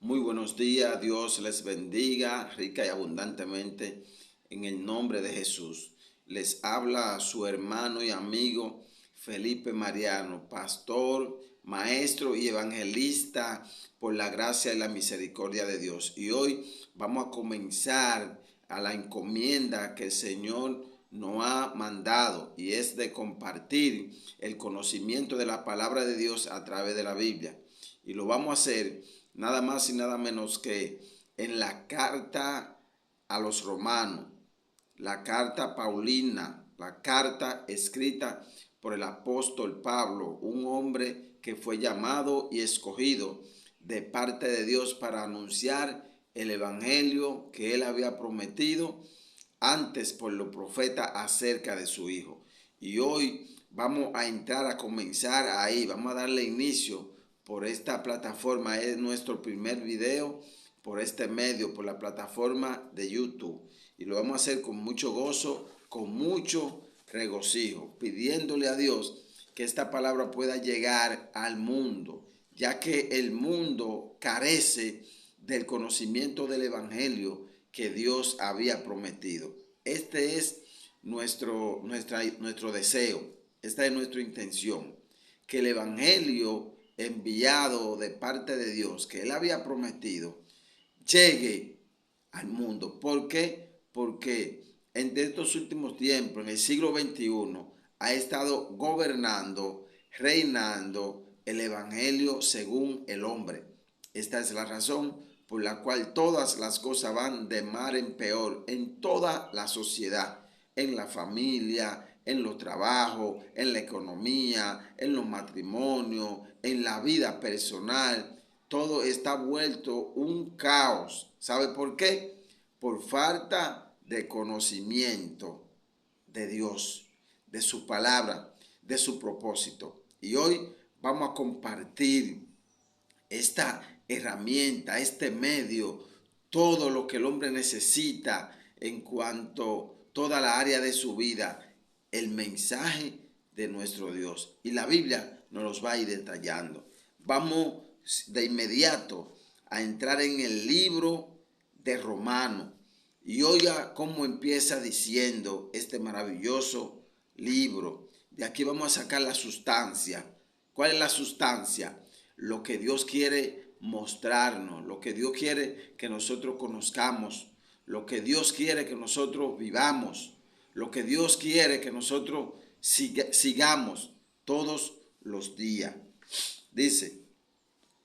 Muy buenos días, Dios les bendiga rica y abundantemente en el nombre de Jesús. Les habla su hermano y amigo Felipe Mariano, pastor, maestro y evangelista por la gracia y la misericordia de Dios. Y hoy vamos a comenzar a la encomienda que el Señor nos ha mandado, y es de compartir el conocimiento de la palabra de Dios a través de la Biblia. Y lo vamos a hacer nada más y nada menos que en la carta a los romanos, la carta paulina, la carta escrita por el apóstol Pablo, un hombre que fue llamado y escogido de parte de Dios para anunciar el evangelio que él había prometido antes por los profetas acerca de su hijo. Y hoy vamos a entrar a comenzar ahí, vamos a darle inicio por esta plataforma. Es nuestro primer video por este medio, por la plataforma de YouTube. Y lo vamos a hacer con mucho gozo, con mucho regocijo, pidiéndole a Dios que esta palabra pueda llegar al mundo, ya que el mundo carece del conocimiento del evangelio que Dios había prometido. Este es nuestro deseo, esta es nuestra intención, que el evangelio enviado de parte de Dios, que Él había prometido, llegue al mundo. ¿Por qué? Porque en estos últimos tiempos, en el siglo XXI, ha estado gobernando, reinando el evangelio según el hombre. Esta es la razón por la cual todas las cosas van de mal en peor en toda la sociedad, en la familia, en los trabajos, en la economía, en los matrimonios, en la vida personal. Todo está vuelto un caos. ¿Sabe por qué? Por falta de conocimiento de Dios, de su palabra, de su propósito. Y hoy vamos a compartir esta herramienta, este medio, todo lo que el hombre necesita en cuanto a toda la área de su vida, el mensaje de nuestro Dios. Y la Biblia nos los va a ir detallando. Vamos de inmediato a entrar en el libro de Romanos. Y oiga cómo empieza diciendo este maravilloso libro. De aquí vamos a sacar la sustancia. ¿Cuál es la sustancia? Lo que Dios quiere mostrarnos, lo que Dios quiere que nosotros conozcamos, lo que Dios quiere que nosotros vivamos, lo que Dios quiere que nosotros sigamos todos los días. Dice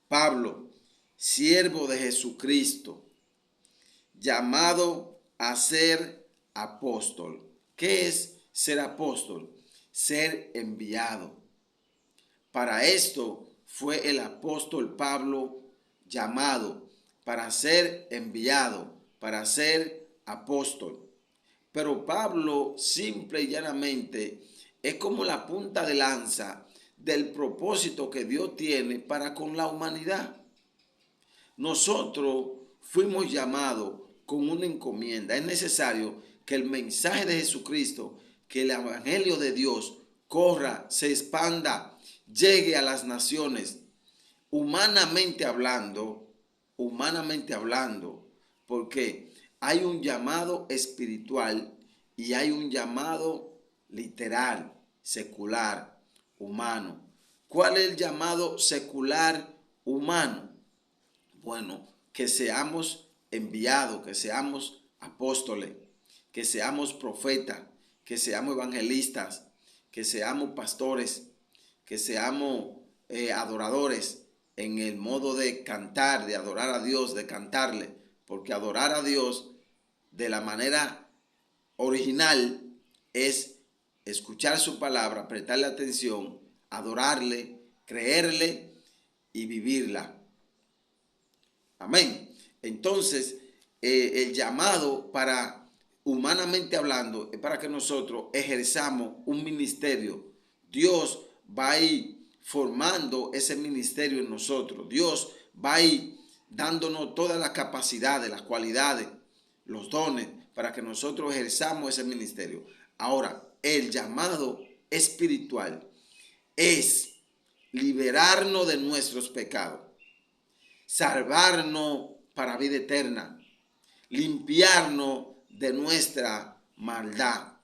Pablo, siervo de Jesucristo, llamado a ser apóstol. ¿Qué es ser apóstol? Ser enviado. Para esto fue el apóstol Pablo llamado, para ser enviado, para ser apóstol. Pero Pablo simple y llanamente es como la punta de lanza del propósito que Dios tiene para con la humanidad. Nosotros fuimos llamados con una encomienda. Es necesario que el mensaje de Jesucristo, que el evangelio de Dios corra, se expanda, llegue a las naciones, humanamente hablando, porque hay un llamado espiritual y hay un llamado literal, secular, humano. ¿Cuál es el llamado secular humano? Bueno, que seamos enviados, que seamos apóstoles, que seamos profetas, que seamos evangelistas, que seamos pastores, que seamos adoradores en el modo de cantar, de adorar a Dios, de cantarle, porque adorar a Dios de la manera original es escuchar su palabra, prestarle atención, adorarle, creerle y vivirla. Amén. Entonces, el llamado para, humanamente hablando, es para que nosotros ejerzamos un ministerio. Dios va a ir formando ese ministerio en nosotros. Dios va a ir dándonos todas las capacidades, las cualidades, los dones, para que nosotros ejerzamos ese ministerio. Ahora, el llamado espiritual es liberarnos de nuestros pecados, salvarnos para vida eterna, limpiarnos de nuestra maldad.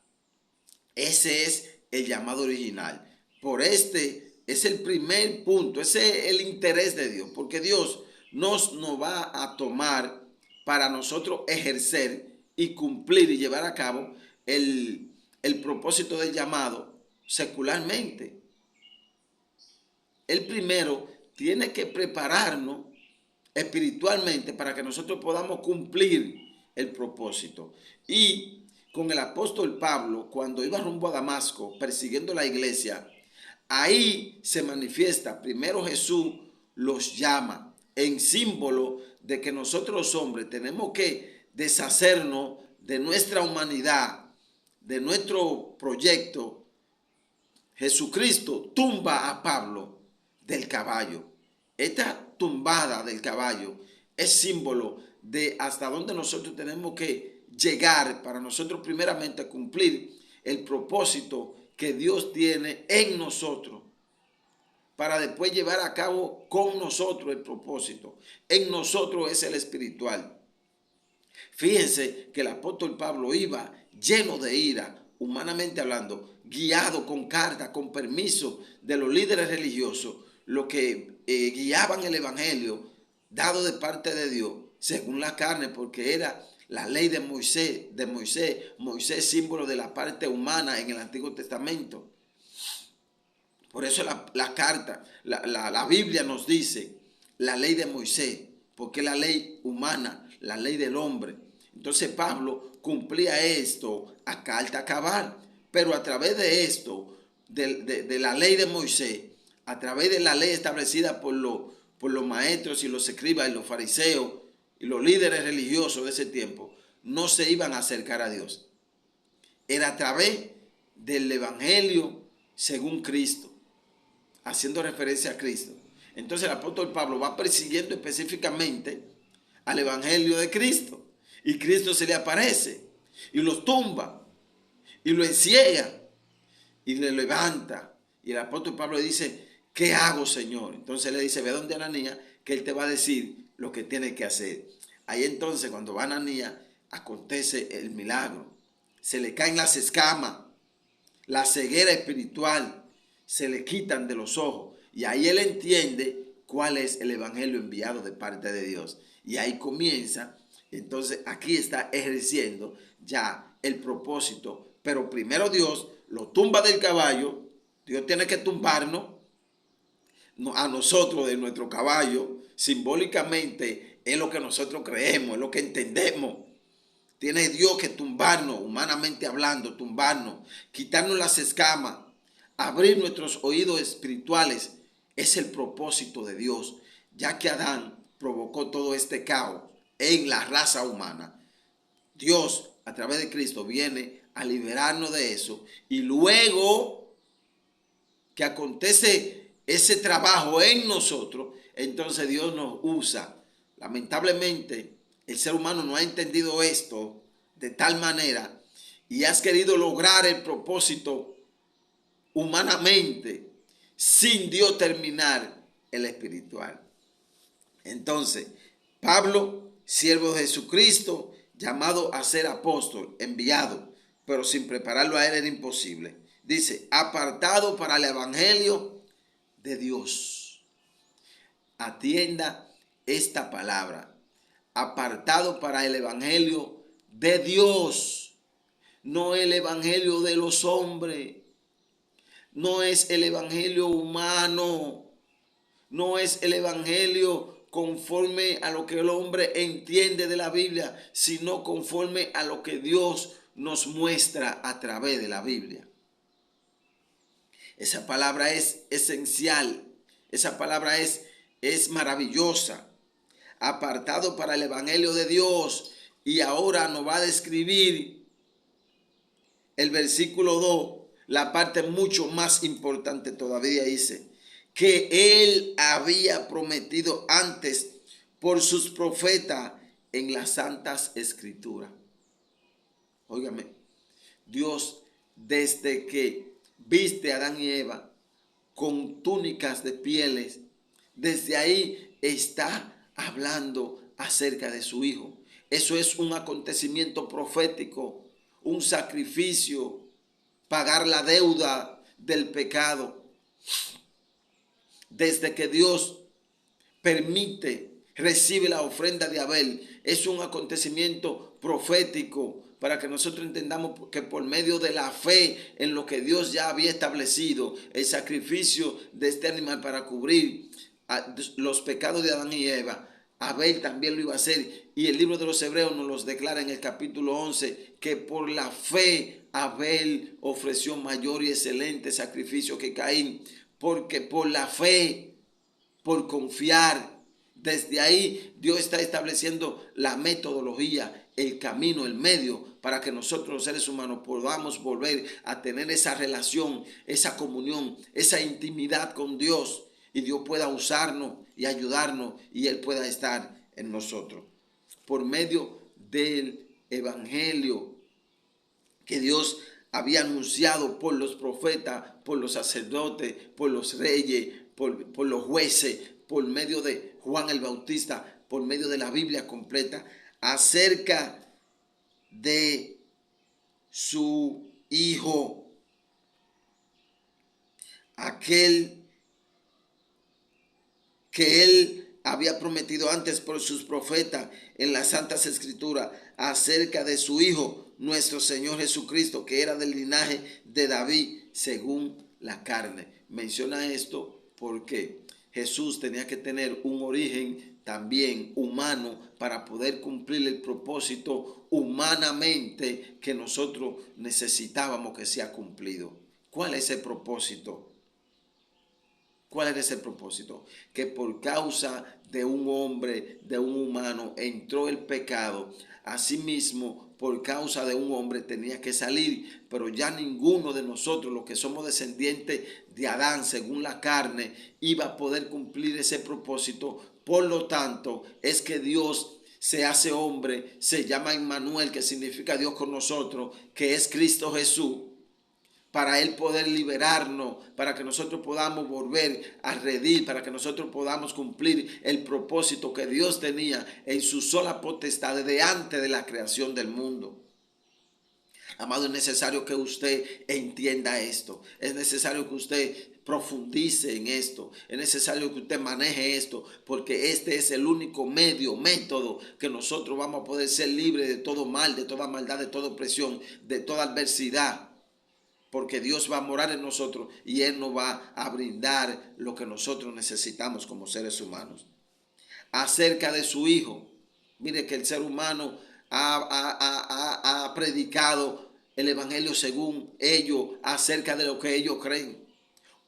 Ese es el llamado original. Por este es el primer punto, ese es el interés de Dios, porque Dios nos va a tomar para nosotros ejercer y cumplir y llevar a cabo el propósito del llamado secularmente. El primero tiene que prepararnos espiritualmente para que nosotros podamos cumplir el propósito. Y con el apóstol Pablo, cuando iba rumbo a Damasco persiguiendo la iglesia, ahí se manifiesta, primero Jesús los llama en símbolo de que nosotros los hombres tenemos que deshacernos de nuestra humanidad, de nuestro proyecto. Jesucristo tumba a Pablo del caballo. Esta tumbada del caballo es símbolo de hasta dónde nosotros tenemos que llegar para nosotros primeramente cumplir el propósito que Dios tiene en nosotros, para después llevar a cabo con nosotros el propósito. En nosotros es el espiritual. Fíjense que el apóstol Pablo iba lleno de ira, humanamente hablando, guiado con carta, con permiso de los líderes religiosos, los que guiaban el evangelio dado de parte de Dios, según la carne, porque era la ley de Moisés símbolo de la parte humana en el Antiguo Testamento. Por eso la carta, la Biblia nos dice la ley de Moisés, porque es la ley humana, la ley del hombre. Entonces Pablo cumplía esto a carta cabal, pero a través de esto, de la ley de Moisés, a través de la ley establecida por los maestros y los escribas y los fariseos y los líderes religiosos de ese tiempo, no se iban a acercar a Dios. Era a través del evangelio según Cristo, haciendo referencia a Cristo. Entonces el apóstol Pablo va persiguiendo específicamente al evangelio de Cristo, y Cristo se le aparece y los tumba y lo enciega y le levanta. Y el apóstol Pablo le dice: ¿qué hago, Señor? Entonces le dice: ve donde Ananías, que él te va a decir lo que tiene que hacer. Ahí entonces, cuando va Ananías, acontece el milagro. Se le caen las escamas, la ceguera espiritual se le quitan de los ojos, y ahí él entiende cuál es el evangelio enviado de parte de Dios. Y ahí comienza. Entonces aquí está ejerciendo ya el propósito. Pero primero Dios lo tumba del caballo. Dios tiene que tumbarnos a nosotros de nuestro caballo. Simbólicamente es lo que nosotros creemos, es lo que entendemos. Tiene Dios que tumbarnos, humanamente hablando, tumbarnos, quitarnos las escamas, abrir nuestros oídos espirituales. Es el propósito de Dios, ya que Adán provocó todo este caos en la raza humana. Dios, a través de Cristo, viene a liberarnos de eso, y luego que acontece ese trabajo en nosotros, entonces Dios nos usa. Lamentablemente, el ser humano no ha entendido esto de tal manera y has querido lograr el propósito humanamente sin Dios terminar el espiritual. Entonces, Pablo, siervo de Jesucristo, llamado a ser apóstol, enviado, pero sin prepararlo a él era imposible. Dice: apartado para el evangelio de Dios. Atienda esta palabra: apartado para el evangelio de Dios, no el evangelio de los hombres, no es el evangelio humano, no es el evangelio conforme a lo que el hombre entiende de la Biblia, sino conforme a lo que Dios nos muestra a través de la Biblia. Esa palabra es esencial, esa palabra es maravillosa. Apartado para el evangelio de Dios. Y ahora nos va a describir el versículo 2, la parte mucho más importante todavía. Dice que él había prometido antes por sus profetas en las santas escrituras. Óigame, Dios, desde que viste a Adán y Eva con túnicas de pieles, desde ahí está hablando acerca de su Hijo. Eso es un acontecimiento profético, un sacrificio, pagar la deuda del pecado. Desde que Dios recibe la ofrenda de Abel, es un acontecimiento profético para que nosotros entendamos que por medio de la fe en lo que Dios ya había establecido, el sacrificio de este animal para cubrir los pecados de Adán y Eva, Abel también lo iba a hacer. Y el libro de los Hebreos nos los declara en el capítulo 11, que por la fe Abel ofreció mayor y excelente sacrificio que Caín, porque por la fe, por confiar, desde ahí Dios está estableciendo la metodología, el camino, el medio para que nosotros los seres humanos podamos volver a tener esa relación, esa comunión, esa intimidad con Dios, y Dios pueda usarnos y ayudarnos y Él pueda estar en nosotros. Por medio del evangelio que Dios había anunciado por los profetas, por los sacerdotes, por los reyes, por los jueces, por medio de Juan el Bautista, por medio de la Biblia completa, acerca de su Hijo, aquel que Él había prometido antes por sus profetas en las Santas Escrituras, acerca de su Hijo, nuestro Señor Jesucristo, que era del linaje de David según la carne. Menciona esto porque Jesús tenía que tener un origen también humano para poder cumplir el propósito humanamente que nosotros necesitábamos que sea cumplido. ¿Cuál es el propósito? ¿Cuál era ese propósito? Que por causa de un hombre, de un humano, entró el pecado. Asimismo, por causa de un hombre tenía que salir, pero ya ninguno de nosotros, los que somos descendientes de Adán según la carne, iba a poder cumplir ese propósito. Por lo tanto, es que Dios se hace hombre, se llama Emmanuel, que significa Dios con nosotros, que es Cristo Jesús, para Él poder liberarnos, para que nosotros podamos volver a redimir, para que nosotros podamos cumplir el propósito que Dios tenía en su sola potestad desde antes de la creación del mundo. Amado, es necesario que usted entienda esto, es necesario que usted profundice en esto, es necesario que usted maneje esto, porque este es el único método que nosotros vamos a poder ser libres de todo mal, de toda maldad, de toda opresión, de toda adversidad. Porque Dios va a morar en nosotros y Él nos va a brindar lo que nosotros necesitamos como seres humanos. Acerca de su Hijo, mire que el ser humano ha predicado el Evangelio según ellos, acerca de lo que ellos creen.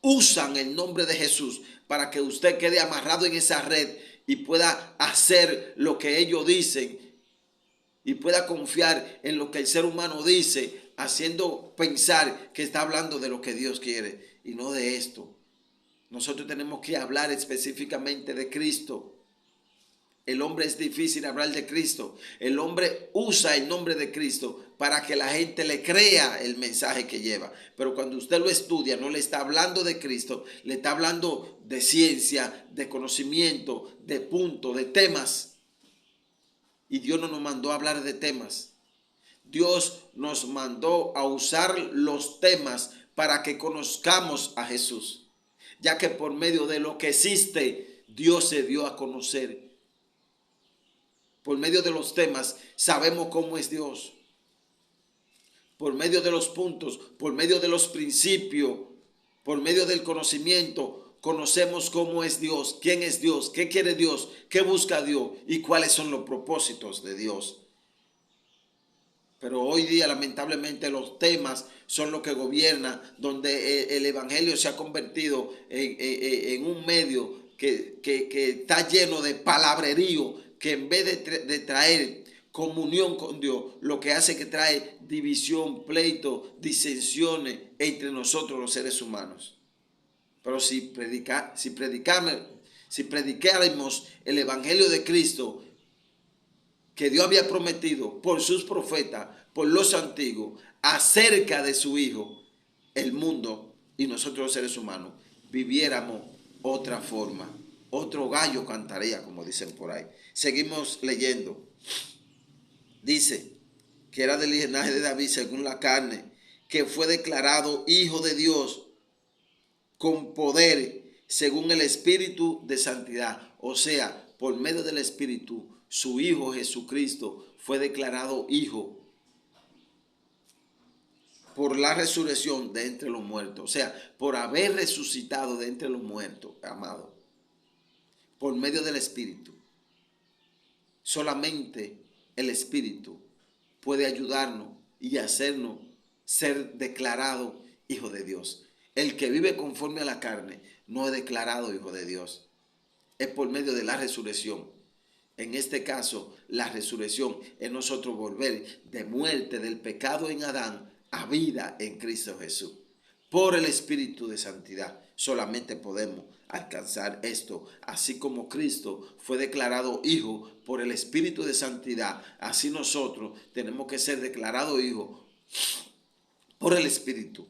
Usan el nombre de Jesús para que usted quede amarrado en esa red y pueda hacer lo que ellos dicen y pueda confiar en lo que el ser humano dice, haciendo pensar que está hablando de lo que Dios quiere y no de esto. Nosotros tenemos que hablar específicamente de Cristo. El hombre es difícil hablar de Cristo. El hombre usa el nombre de Cristo para que la gente le crea el mensaje que lleva. Pero cuando usted lo estudia, no le está hablando de Cristo, le está hablando de ciencia, de conocimiento, de puntos, de temas. Y Dios no nos mandó a hablar de temas. Dios nos mandó a usar los temas para que conozcamos a Jesús, ya que por medio de lo que existe, Dios se dio a conocer. Por medio de los temas sabemos cómo es Dios. Por medio de los puntos, por medio de los principios, por medio del conocimiento, conocemos cómo es Dios, quién es Dios, qué quiere Dios, qué busca Dios y cuáles son los propósitos de Dios. Pero hoy día lamentablemente los temas son lo que gobierna, donde el evangelio se ha convertido en un medio que está lleno de palabrerío, que en vez de traer comunión con Dios, lo que hace es que trae división, pleito, disensiones entre nosotros los seres humanos. Pero si predicáramos el evangelio de Cristo, que Dios había prometido por sus profetas, por los antiguos, acerca de su Hijo, el mundo y nosotros los seres humanos viviéramos otra forma. otro gallo cantaría, como dicen por ahí. Seguimos leyendo. Dice que era del linaje de David según la carne, que fue declarado hijo de Dios con poder según el Espíritu de santidad. O sea, por medio del Espíritu, su Hijo Jesucristo fue declarado hijo por la resurrección de entre los muertos. O sea, por haber resucitado de entre los muertos, amado. Por medio del Espíritu. Solamente el Espíritu puede ayudarnos y hacernos ser declarado hijo de Dios. El que vive conforme a la carne no es declarado hijo de Dios. Es por medio de la resurrección. En este caso, la resurrección es nosotros volver de muerte del pecado en Adán a vida en Cristo Jesús. Por el Espíritu de santidad solamente podemos alcanzar esto. Así como Cristo fue declarado hijo por el Espíritu de santidad, así nosotros tenemos que ser declarados hijos por el Espíritu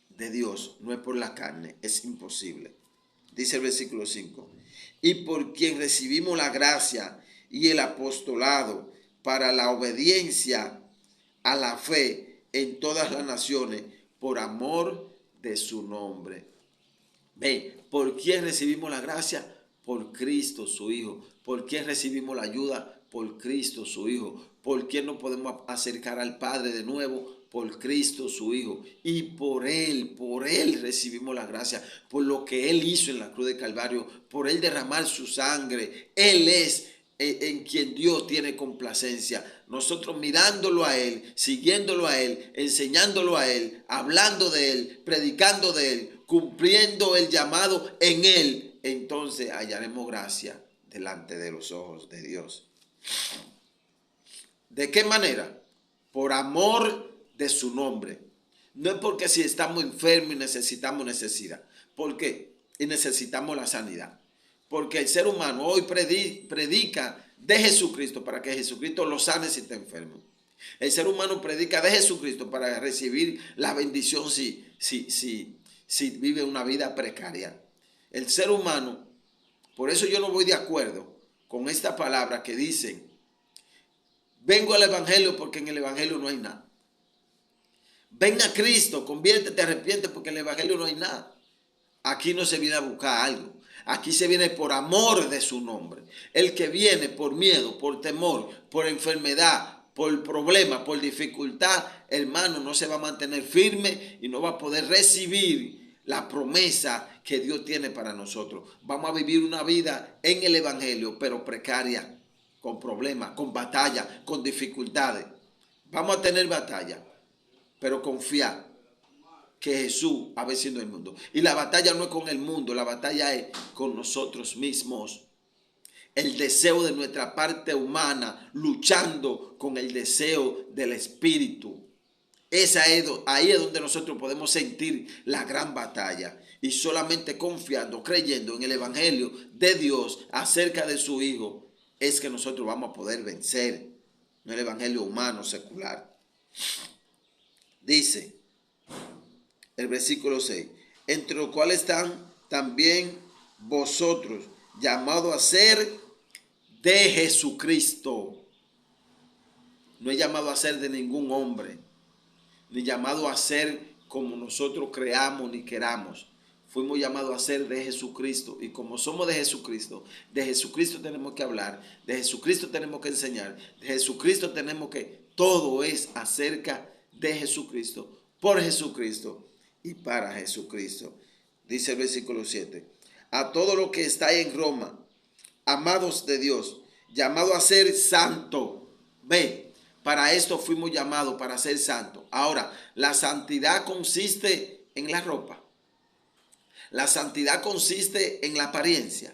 de Dios, no es por la carne, es imposible. Dice el versículo 5, y por quien recibimos la gracia y el apostolado para la obediencia a la fe en todas las naciones, por amor de su nombre. Ve, ¿por quién recibimos la gracia? Por Cristo su Hijo. ¿Por quién recibimos la ayuda? Por Cristo su Hijo. ¿Por quién nos podemos acercar al Padre de nuevo? Por Cristo su Hijo. Y por Él recibimos la gracia. Por lo que Él hizo en la cruz de Calvario. Por Él derramar su sangre. Él es en quien Dios tiene complacencia. Nosotros mirándolo a Él, siguiéndolo a Él, enseñándolo a Él, hablando de Él, predicando de Él, cumpliendo el llamado en Él, entonces hallaremos gracia delante de los ojos de Dios. ¿De qué manera? Por amor de su nombre. No es porque si estamos enfermos y necesitamos necesidad. ¿Por qué? Y necesitamos la sanidad. Porque el ser humano hoy predica de Jesucristo para que Jesucristo lo sane si está enfermo. El ser humano predica de Jesucristo para recibir la bendición si vive una vida precaria. El ser humano, por eso yo no voy de acuerdo con esta palabra que dicen, vengo al Evangelio porque en el Evangelio no hay nada. Ven a Cristo, conviértete, arrepiente porque en el Evangelio no hay nada. Aquí no se viene a buscar algo. Aquí se viene por amor de su nombre. El que viene por miedo, por temor, por enfermedad, por problema, por dificultad, hermano, no se va a mantener firme y no va a poder recibir la promesa que Dios tiene para nosotros. Vamos a vivir una vida en el Evangelio, pero precaria, con problemas, con batalla, con dificultades. Vamos a tener batalla, pero confiar que Jesús ha vencido el mundo. Y la batalla no es con el mundo, la batalla es con nosotros mismos. El deseo de nuestra parte humana luchando con el deseo del Espíritu. Ahí es donde nosotros podemos sentir la gran batalla. Y solamente confiando, creyendo en el Evangelio de Dios acerca de su Hijo, es que nosotros vamos a poder vencer. No el Evangelio humano, secular. Dice el versículo 6, entre los cuales están también vosotros, llamados a ser de Jesucristo. No es llamado a ser de ningún hombre, ni llamado a ser como nosotros creamos ni queramos. Fuimos llamados a ser de Jesucristo. Y como somos de Jesucristo tenemos que hablar, de Jesucristo tenemos que enseñar, de Jesucristo tenemos que... Todo es acerca de Jesucristo, por Jesucristo y para Jesucristo. Dice el versículo 7. A todo lo que está en Roma, amados de Dios, llamado a ser santo. Ve, para esto fuimos llamados, para ser santos. Ahora, la santidad consiste en la ropa. La santidad consiste en la apariencia.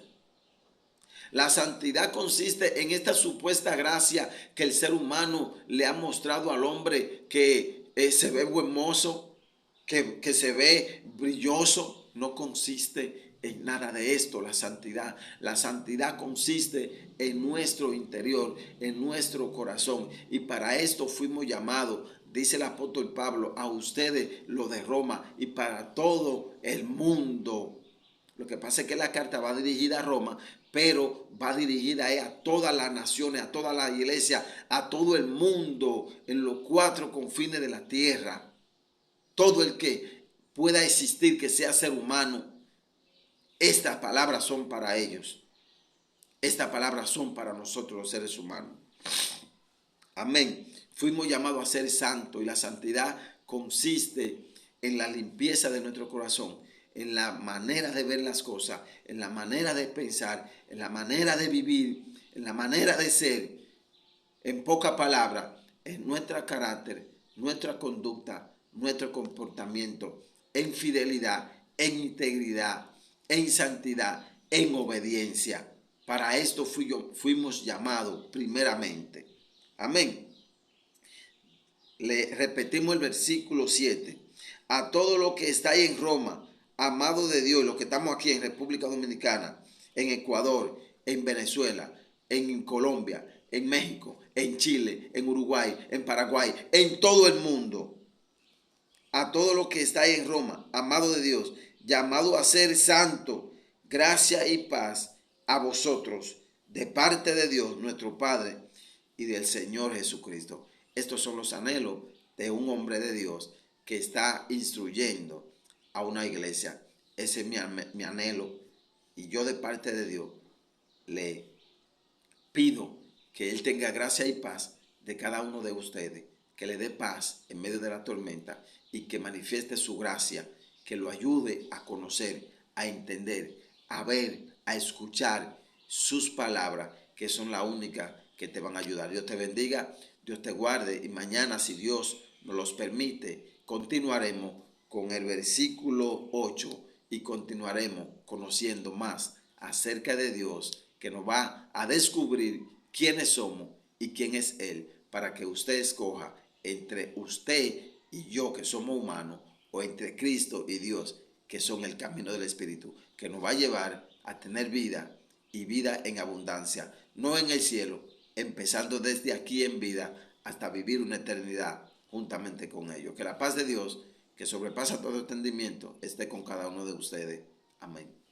La santidad consiste en esta supuesta gracia que el ser humano le ha mostrado al hombre, que se ve buen mozo, que se ve brilloso. No consiste en nada de esto la santidad. La santidad consiste en nuestro interior, en nuestro corazón. Y para esto fuimos llamados, dice el apóstol Pablo, a ustedes los de Roma y para todo el mundo. Lo que pasa es que la carta va dirigida a Roma, pero va dirigida a todas las naciones, a toda la iglesia, a todo el mundo, en los cuatro confines de la tierra. Todo el que pueda existir, que sea ser humano, estas palabras son para ellos. Estas palabras son para nosotros los seres humanos. Amén. Fuimos llamados a ser santos y la santidad consiste en la limpieza de nuestro corazón, en la manera de ver las cosas, en la manera de pensar, en la manera de vivir, en la manera de ser. En pocas palabras, en nuestro carácter, nuestra conducta, nuestro comportamiento, en fidelidad, en integridad, en santidad, en obediencia. Para esto fuimos llamados primeramente. Amén. Le repetimos el versículo 7. A todo lo que está ahí en Roma, amado de Dios, los que estamos aquí en República Dominicana, en Ecuador, en Venezuela, en Colombia, en México, en Chile, en Uruguay, en Paraguay, en todo el mundo. A todo lo que está ahí en Roma, amado de Dios, llamado a ser santo, gracia y paz a vosotros, de parte de Dios, nuestro Padre, y del Señor Jesucristo. Estos son los anhelos de un hombre de Dios que está instruyendo a una iglesia. Ese es mi anhelo. Y yo de parte de Dios le pido que Él tenga gracia y paz de cada uno de ustedes, que le dé paz en medio de la tormenta y que manifieste su gracia, que lo ayude a conocer, a entender, a ver, a escuchar sus palabras, que son la única que te van a ayudar. Dios te bendiga, Dios te guarde y mañana, si Dios nos los permite, continuaremos con el versículo 8 y continuaremos conociendo más acerca de Dios, que nos va a descubrir quiénes somos y quién es Él, para que usted escoja entre usted y yo, que somos humanos, o entre Cristo y Dios, que son el camino del Espíritu, que nos va a llevar a tener vida y vida en abundancia, no en el cielo, empezando desde aquí en vida hasta vivir una eternidad juntamente con ellos. Que la paz de Dios, que sobrepasa todo entendimiento, esté con cada uno de ustedes. Amén.